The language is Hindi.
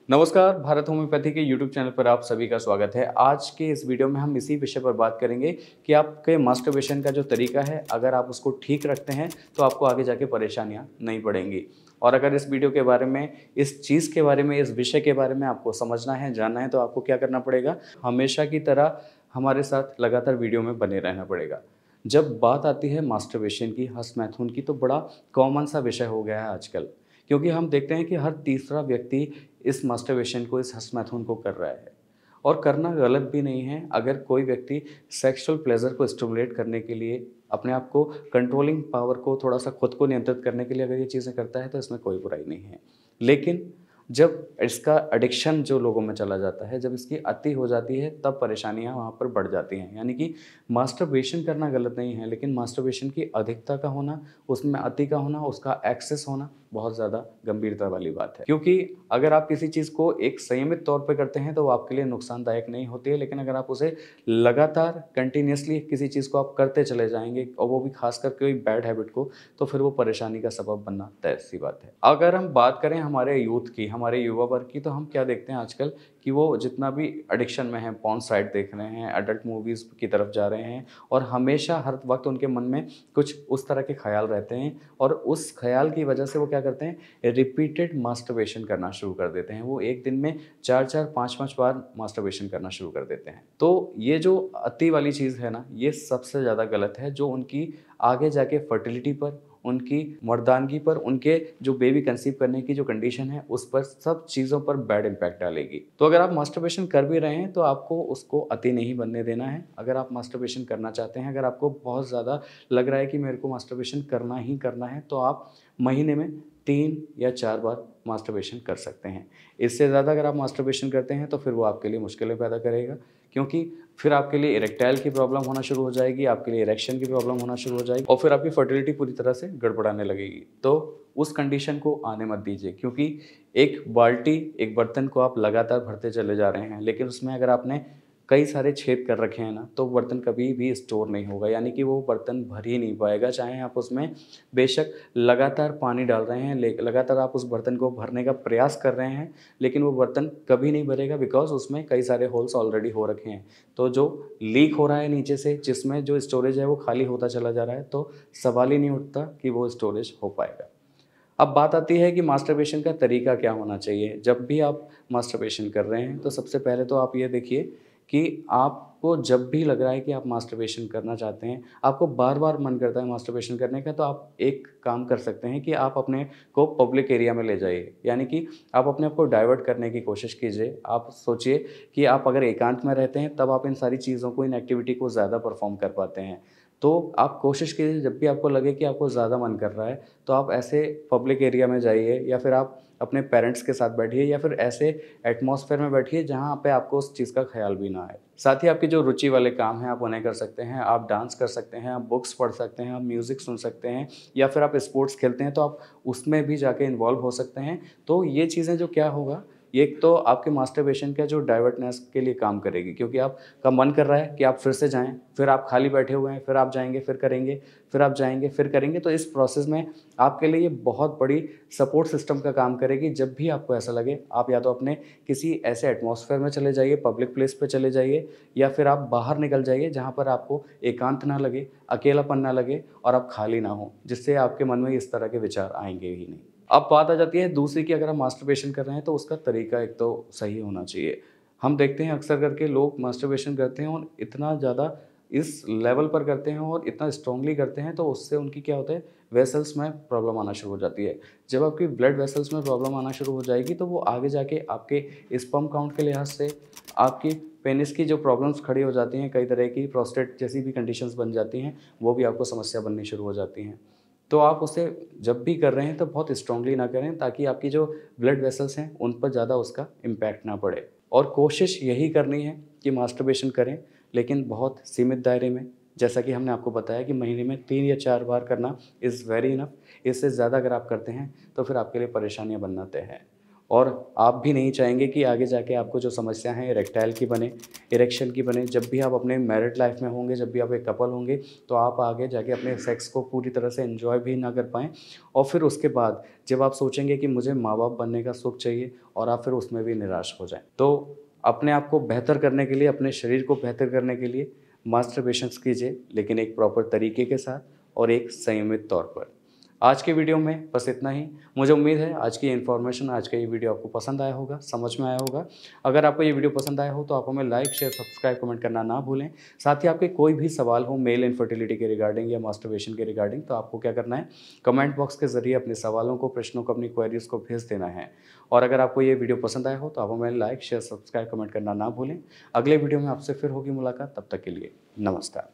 नमस्कार, भारत होम्योपैथी के यूट्यूब चैनल पर आप सभी का स्वागत है। आज के इस वीडियो में हम इसी विषय पर बात करेंगे कि आपके मास्टरबेशन का जो तरीका है, अगर आप उसको ठीक रखते हैं, तो आपको आगे जाके परेशानियाँ नहीं पड़ेंगी। और अगर इस वीडियो के बारे में, इस चीज़ के बारे में, इस विषय के बारे में आपको समझना है, जानना है, तो आपको क्या करना पड़ेगा? हमेशा की तरह हमारे साथ लगातार वीडियो में बने रहना पड़ेगा। जब बात आती है मास्टरबेशन की, हस्तमैथुन की, तो बड़ा कॉमन सा विषय हो गया है आजकल। क्योंकि हम देखते हैं कि हर तीसरा व्यक्ति इस मास्टरबेशन को, इस हस्तमैथुन को कर रहा है। और करना गलत भी नहीं है। अगर कोई व्यक्ति सेक्सुअल प्लेज़र को स्टिमुलेट करने के लिए, अपने आप को कंट्रोलिंग पावर को थोड़ा-सा खुद को नियंत्रित करने के लिए अगर ये चीज़ें करता है, तो इसमें कोई बुराई नहीं है। लेकिन जब इसका एडिक्शन जो लोगों में चला जाता है, जब इसकी अति हो जाती है, तब परेशानियाँ वहाँ पर बढ़ जाती हैं। यानी कि मास्टरबेशन करना गलत नहीं है, लेकिन मास्टरबेशन की अधिकता का होना, उसमें अति का होना, उसका एक्सेस होना बहुत ज़्यादा गंभीरता वाली बात है। क्योंकि अगर आप किसी चीज़ को एक संयमित तौर पे करते हैं, तो वो आपके लिए नुकसानदायक नहीं होती है। लेकिन अगर आप उसे लगातार कंटिन्यूअसली किसी चीज़ को आप करते चले जाएँगे, और वो भी ख़ासकर कोई बैड हैबिट को, तो फिर वो परेशानी का सबब बनना तय-सी बात है। अगर हम बात करें हमारे यूथ की, हमारे युवा वर्ग की, तो हम क्या देखते हैं आजकल कि वो जितना भी एडिक्शन में है, पॉर्न साइट देख रहे हैं, एडल्ट मूवीज़ की तरफ जा रहे हैं, और हमेशा हर वक़्त उनके मन में कुछ उस तरह के ख़्याल रहते हैं, और उस ख़्याल की वजह से वो क्या करते हैं, रिपीटेड मास्टरबेशन करना शुरू कर देते हैं। वो एक दिन में 4-4 5-5 बार मास्टरबेशन करना शुरू कर देते हैं। तो ये जो अति वाली चीज़ है ना, ये सबसे ज़्यादा गलत है, जो उनकी आगे जाके फर्टिलिटी पर, उनकी मर्दानगी पर, उनके जो बेबी कंसीव करने की जो कंडीशन है, उस पर, सब चीज़ों पर बैड इम्पैक्ट डालेगी। तो अगर आप मास्टरबेशन कर भी रहे हैं, तो आपको उसको अति नहीं बनने देना है। अगर आप मास्टरबेशन करना चाहते हैं, अगर आपको बहुत ज़्यादा लग रहा है कि मेरे को मास्टरबेशन करना ही करना है, तो आप महीने में 3 या 4 बार मास्टरबेशन कर सकते हैं। इससे ज़्यादा अगर आप मास्टरबेशन करते हैं, तो फिर वो आपके लिए मुश्किलें पैदा करेगा, क्योंकि फिर आपके लिए इरेक्टाइल की प्रॉब्लम होना शुरू हो जाएगी, आपके लिए इरेक्शन की प्रॉब्लम होना शुरू हो जाएगी, और फिर आपकी फर्टिलिटी पूरी तरह से गड़बड़ाने लगेगी। तो उस कंडीशन को आने मत दीजिए, क्योंकि एक बाल्टी, एक बर्तन को आप लगातार भरते चले जा रहे हैं, लेकिन उसमें अगर आपने कई सारे छेद कर रखे हैं ना, तो बर्तन कभी भी स्टोर नहीं होगा, यानी कि वो बर्तन भर ही नहीं पाएगा। चाहे आप उसमें बेशक लगातार पानी डाल रहे हैं, लगातार आप उस बर्तन को भरने का प्रयास कर रहे हैं, लेकिन वो बर्तन कभी नहीं भरेगा, बिकॉज़ उसमें कई सारे होल्स ऑलरेडी हो रखे हैं। तो जो लीक हो रहा है नीचे से, जिसमें जो स्टोरेज है वो खाली होता चला जा रहा है, तो सवाल ही नहीं उठता कि वो स्टोरेज हो पाएगा। अब बात आती है कि मास्टरबेशन का तरीका क्या होना चाहिए। जब भी आप मास्टरबेशन कर रहे हैं, तो सबसे पहले तो आप ये देखिए कि आपको जब भी लग रहा है कि आप मास्टरबेशन करना चाहते हैं, आपको बार-बार मन करता है मास्टरबेशन करने का, तो आप एक काम कर सकते हैं कि आप अपने को पब्लिक एरिया में ले जाइए। यानी कि आप अपने आप को डाइवर्ट करने की कोशिश कीजिए। आप सोचिए कि आप अगर एकांत में रहते हैं, तब आप इन सारी चीज़ों को, इन एक्टिविटी को ज़्यादा परफ़ॉर्म कर पाते हैं। तो आप कोशिश कीजिए, जब भी आपको लगे कि आपको ज़्यादा मन कर रहा है, तो आप ऐसे पब्लिक एरिया में जाइए, या फिर आप अपने पेरेंट्स के साथ बैठिए, या फिर ऐसे एटमॉस्फेयर में बैठिए जहाँ पे आपको उस चीज़ का ख़्याल भी ना आए। साथ ही आपकी जो रुचि वाले काम हैं, आप उन्हें कर सकते हैं। आप डांस कर सकते हैं, आप बुक्स पढ़ सकते हैं, आप म्यूज़िक सुन सकते हैं, या फिर आप स्पोर्ट्स खेलते हैं, तो आप उसमें भी जाके इन्वॉल्व हो सकते हैं। तो ये चीज़ें जो क्या होगा, ये एक तो आपके मास्टरबेशन का जो डाइवर्टनेस के लिए काम करेगी, क्योंकि आपका मन कर रहा है कि आप फिर से जाएँ, फिर आप खाली बैठे हुए हैं, फिर आप जाएँगे, फिर करेंगे, फिर आप जाएँगे, फिर करेंगे। तो इस प्रोसेस में आपके लिए ये बहुत बड़ी सपोर्ट सिस्टम का काम करेगी। जब भी आपको ऐसा लगे, आप या तो अपने किसी ऐसे एटमॉस्फेयर में चले जाइए, पब्लिक प्लेस पे चले जाइए, या फिर आप बाहर निकल जाइए जहाँ पर आपको एकांत ना लगे, अकेलापन ना लगे, और आप खाली ना हों, जिससे आपके मन में इस तरह के विचार आएँगे ही नहीं। अब बात आ जाती है दूसरी कि अगर आप मास्टरबेशन कर रहे हैं, तो उसका तरीका एक तो सही होना चाहिए। हम देखते हैं अक्सर करके लोग मास्टरबेशन करते हैं, और इतना ज़्यादा इस लेवल पर करते हैं, और इतना स्ट्रॉन्गली करते हैं, तो उससे उनकी क्या होता है, वेसल्स में प्रॉब्लम आना शुरू हो जाती है। जब आपकी ब्लड वेसल्स में प्रॉब्लम आना शुरू हो जाएगी, तो वो आगे जाके आपके स्पर्म काउंट के लिहाज से, आपकी पेनिस की जो प्रॉब्लम्स खड़ी हो जाती हैं, कई तरह की प्रोस्टेट जैसी भी कंडीशंस बन जाती हैं, वो भी आपको समस्या बननी शुरू हो जाती हैं। तो आप उसे जब भी कर रहे हैं, तो बहुत स्ट्रॉन्गली ना करें, ताकि आपकी जो ब्लड वेसल्स हैं, उन पर ज़्यादा उसका इम्पैक्ट ना पड़े। और कोशिश यही करनी है कि मास्टरबेशन करें, लेकिन बहुत सीमित दायरे में। जैसा कि हमने आपको बताया कि महीने में 3 या 4 बार करना इज़ वेरी इनफ। इससे ज़्यादा अगर आप करते हैं, तो फिर आपके लिए परेशानियाँ बनना तय है। और आप भी नहीं चाहेंगे कि आगे जाके आपको जो समस्या है इरेक्टाइल की बने, इरेक्शन की बने। जब भी आप अपने मैरिड लाइफ में होंगे, जब भी आप एक कपल होंगे, तो आप आगे जाके अपने सेक्स को पूरी तरह से एंजॉय भी ना कर पाएँ और फिर उसके बाद जब आप सोचेंगे कि मुझे माँ-बाप बनने का सुख चाहिए और आप फिर उसमें भी निराश हो जाएँ। तो अपने आप को बेहतर करने के लिए, अपने शरीर को बेहतर करने के लिए मास्टरबेशंस कीजिए, लेकिन एक प्रॉपर तरीके के साथ और एक संयमित तौर पर। आज के वीडियो में बस इतना ही। मुझे उम्मीद है आज की इन्फॉर्मेशन, आज का ये वीडियो आपको पसंद आया होगा, समझ में आया होगा। अगर आपको ये वीडियो पसंद आया हो तो आप हमें लाइक, शेयर, सब्सक्राइब, कमेंट करना ना भूलें। साथ ही आपके कोई भी सवाल हो मेल इनफर्टिलिटी के रिगार्डिंग या मास्टरबेशन के रिगार्डिंग, तो आपको क्या करना है, कमेंट बॉक्स के ज़रिए अपने सवालों को, प्रश्नों को, अपनी क्वेरीज़ को भेज देना है। और अगर आपको ये वीडियो पसंद आया हो तो आप हमें लाइक, शेयर, सब्सक्राइब, कमेंट करना ना भूलें। अगले वीडियो में आपसे फिर होगी मुलाकात, तब तक के लिए नमस्कार।